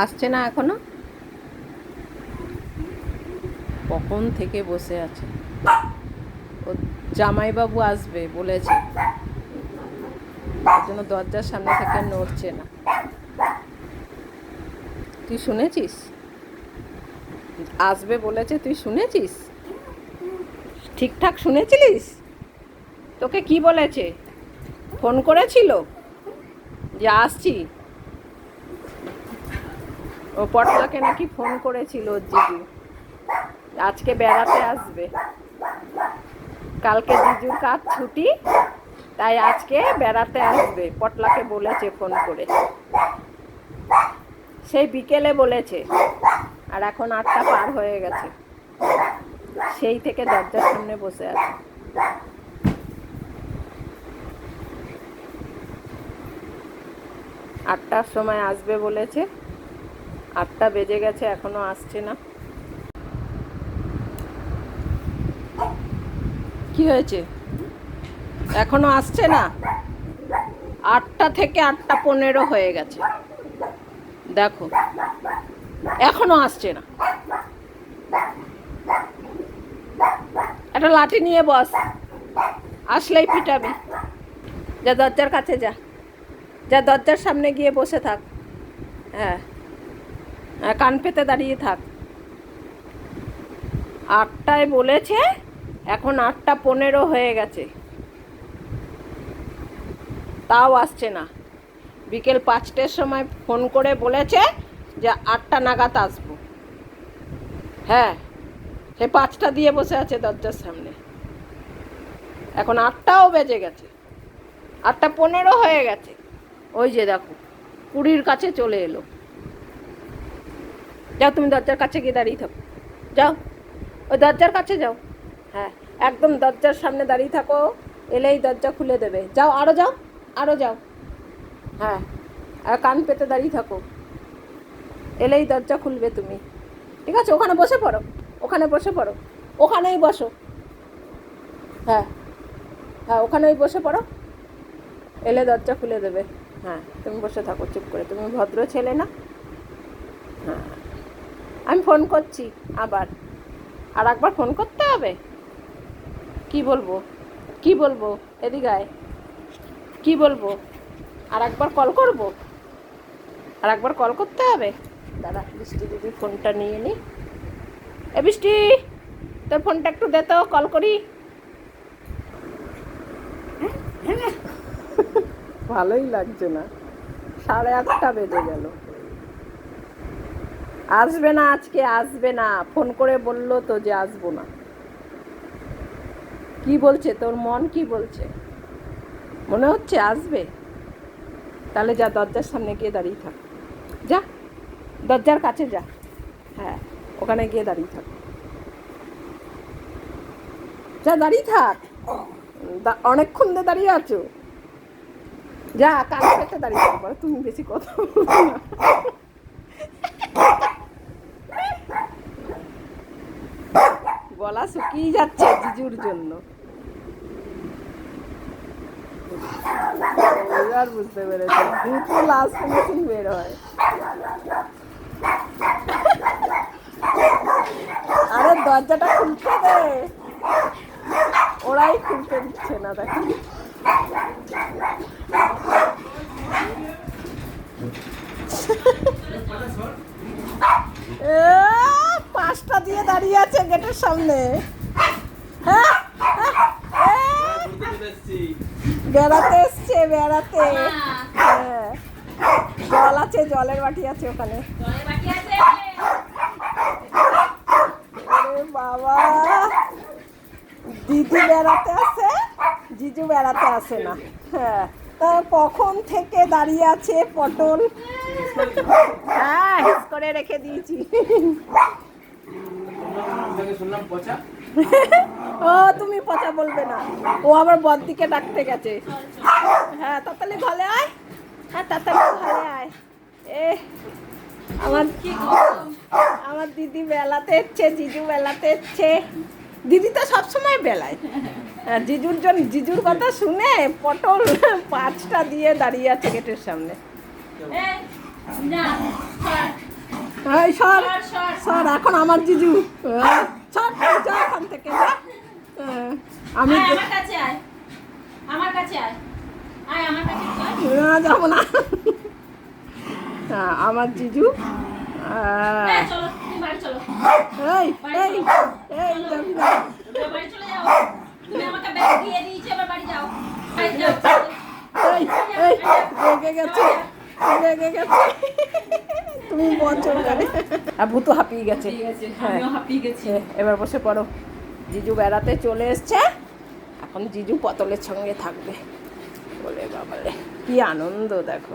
আসছে না এখনো? কখন থেকে বসে আছে। ও জামাইবাবু আসবে বলেছে, ওর জন্য দরজার সামনে থেকে নড়ছে না। তুই শুনেছিস? আসবে বলেছে, তুই শুনেছিস? ঠিকঠাক শুনেছিলিস? তোকে কি বলেছে? ফোন করেছিল যে আসছি? ও পটলাকে নাকি ফোন করেছিল ওর জিজু, আজকে বেড়াতে আসবে। কালকে জিজুর কাজ ছুটি, তাই আজকে বেড়াতে আসবে, পটলাকে বলেছে ফোন করে। সেই বিকেলে বলেছে, আর এখন 8টা পার হয়ে গেছে। সেই থেকে দরজার সামনে বসে আছে। আটটার সময় আসবে বলেছে, 8টা বেজে গেছে, এখনো আসছে না। কি হয়েছে? এখনো আসছে না? 8টা থেকে 8টা 15 হয়ে গেছে, দেখো এখনো আসছে না। একটা লাঠি নিয়ে বস, আসলেই পিটাবি। যা দরজার কাছে যা, যা দরজার সামনে গিয়ে বসে থাক। হ্যাঁ, কান পেতে দাঁড়িয়ে থাক। 8টায় বলেছে, এখন 8টা 15 হয়ে গেছে, তাও আসছে না। বিকেল 5টার সময় ফোন করে বলেছে যে 8টা নাগাদ আসবো। হ্যাঁ, সে 5টা দিয়ে বসে আছে দরজার সামনে। এখন 8টাও বেজে গেছে, 8টা 15 হয়ে গেছে। ওই যে দেখো, 20-র কাছে চলে এলো। যাও, তুমি দরজার কাছে গিয়ে দাঁড়িয়ে থাকো, যাও ওই দরজার কাছে যাও। হ্যাঁ, একদম দরজার সামনে দাঁড়িয়ে থাকো, এলেই দরজা খুলে দেবে। যাও, আরও যাও, আরও যাও। হ্যাঁ, আর কান পেতে দাঁড়িয়ে থাকো, এলেই দরজা খুলবে তুমি। ঠিক আছে, ওখানে বসে পড়ো, ওখানে বসে পড়ো, ওখানেই বসো। হ্যাঁ হ্যাঁ, ওখানেই বসে পড়ো, এলে দরজা খুলে দেবে। হ্যাঁ, তুমি বসে থাকো চুপ করে, তুমি ভদ্র ছেলে না। হ্যাঁ, আমি ফোন করছি আবার, আর একবার ফোন করতে হবে। কি বলবো, কি বলবো? এদিকে আয়, কি বলবো? আর একবার কল করব, আর একবার কল করতে হবে। দাদা, বৃষ্টি দিদি ফোনটা নিয়ে নি। এ বৃষ্টি, তোর ফোনটা একটু দে তো, কল করি। ভালোই লাগছে না, 8:30 বেজে গেল। আসবে না আজকে, আসবে না। ফোন করে বললো তো যে আসবো না। কি বলছে তোর মন, কি বলছে? মনে হচ্ছে আসবে? তাহলে যা, দরজার সামনে গিয়ে দাঁড়িয়ে থাক, যা দরজার কাছে যা। হ্যাঁ, ওখানে গিয়ে দাঁড়িয়ে থাক, যা দাঁড়িয়ে থাক। অনেকক্ষণ ধরে দাঁড়িয়ে আছো, যা কান পেতে দাঁড়িয়ে থাকবো। তুমি বেশি কথা বলো না। গলা শুকিয়ে যাচ্ছে জিজুর জন্য। আর বুঝতে পেরেছি, দুটো লাস্ট ফিনিশিং বের হয়। আরে দরজাটা খুলতে দে, ওরাই খুলতে দিচ্ছে না, দেখো। 5টা দিয়ে দাঁড়িয়ে আছে গেটের সামনে। হ্যাঁ, বেড়াতে এসছে, বেড়াতে। হ্যাঁ, জল আছে, জলের বাটি আছে ওখানে। বাবা, দিদি বেড়াতে আসে, জিজু বেড়াতে আসে না। হ্যাঁ, তা কখন থেকে দাঁড়িয়ে আছে পটল। হ্যাঁ, হিস করে রেখে দিয়েছি। ও, তুমি পচা বলবে না, ও আবার বড়দিকে ডাকতে গেছে। হ্যাঁ, তাড়াতাড়ি ঘরে আয়, হ্যাঁ তাড়াতাড়ি ঘরে আয়। এ আমার আমার দিদি বেলাতে এসছে, জিজু বেলাতে এসছে। দিদি তো সবসময় বেলায়। জিজুর কথা শুনে পটল 5টা দিয়ে দাঁড়িয়ে আছে গেটের সামনে। এই সর সর, সর। সর, এখন আমার জিজু। সর, যা এখান থেকে যা। আমি আয় আমার কাছে আয়, আমার কাছে আয়, আয় আমার কাছে আয়। যাবো না। আমার জিজু। চলো তুমি বাড়ি চলো, এই বাড়ি এই চলো। এই চলো। যাবি না। তুমি বাড়ি চলে যাও, তুমি আমাকে ব্যাগ দিয়ে দিয়েছো, এবার বাড়ি যাও, বাড়ি যাও, চলো। এই এই রেগে গেছে, রেগে গেছে। তুমি বছর করে ভূতু হাঁপিয়ে গেছে। ঠিক আছে, হ্যাঁ আমিও হাঁপিয়ে গেছি। এবার বসে পড়ো। জিজু বেড়াতে চলে এসছে, এখন জিজু পটলের সঙ্গে থাকবে। বলে বাবারে কি আনন্দ দেখো।